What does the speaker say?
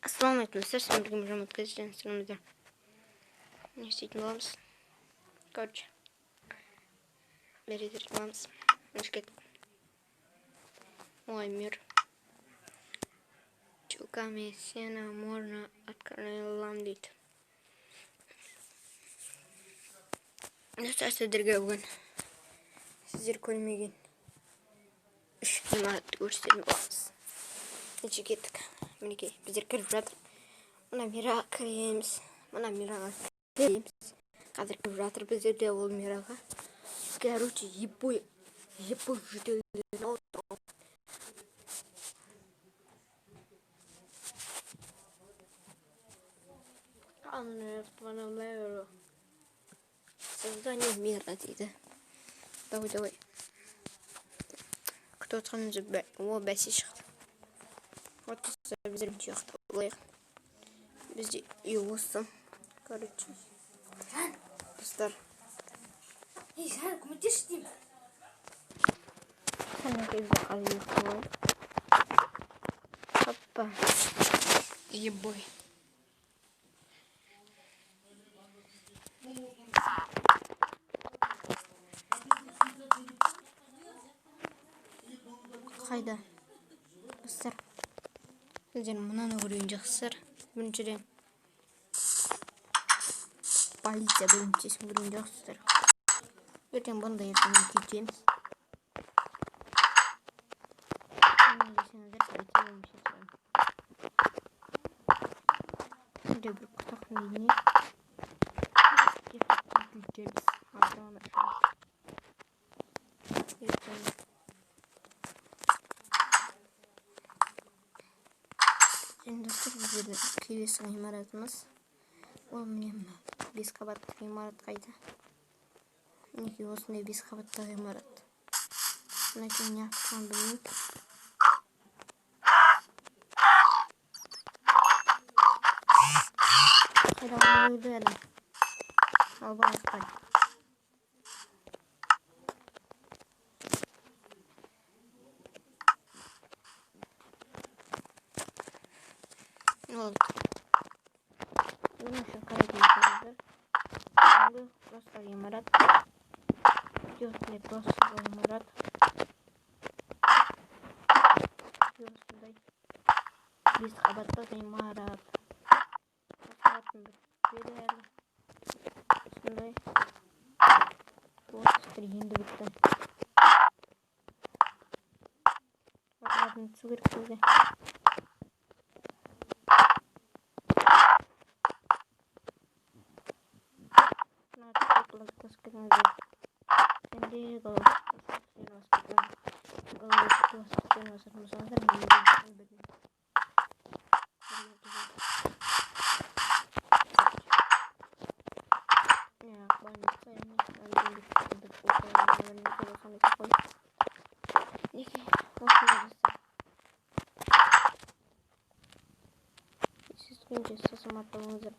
Assalomu sizlar bilan birga o'tkazgan sinimizda ne isteyeceğim olamiz. Короче. Берите рекламс. Мешкет. Мой мир. Чуками сена можно открыть. Нәрсәсе дәргә бүген. Сездер күрмәгән. Үш километр күрсәтеп барабыз. Ничек кеттек? Минеке бездер киреп жатыр. Мына мирага киремиз. Мына мирага киремиз. Хәзер киреп жатыр бездә ул мирага. Короче, ебой житель. Создание мира, давай. Кто там забыл? О, бесишь. Вот бездер чехта. Бездер юусан. Короче. Достар. Эй, Жан, кому ты что? Sana kayıp. Hoppa. Ебой. Қайда? Достар. Сіздер мынаны көрген жақсыздар. Біріншіден полиция бөлімшесін көрген жақсыздар. Ертең бұндай ертең кетеміз. Сіздер бір құтақ мейіне кетеміз. Артығын ашамыз. Ертең достар, біздерді келесі ғимаратымыз. Ол міне 5 қабатты ғимарат қайда. Неге осындай 5 қабатты ғимарат. Мұнайкен не аққан білмейді. Қайда ойды әдім. Албай ақпай. Вот. Ну, еще коротенько. Просто ғимарат. Идет просто ғимарат. Осындай 5 қабатты ғимарат. Қабаттың бітпеді әлі. Осындай. Осындай енді бітті. Қабаттың түсу керек көзі. Siz önce sesimi atmanızı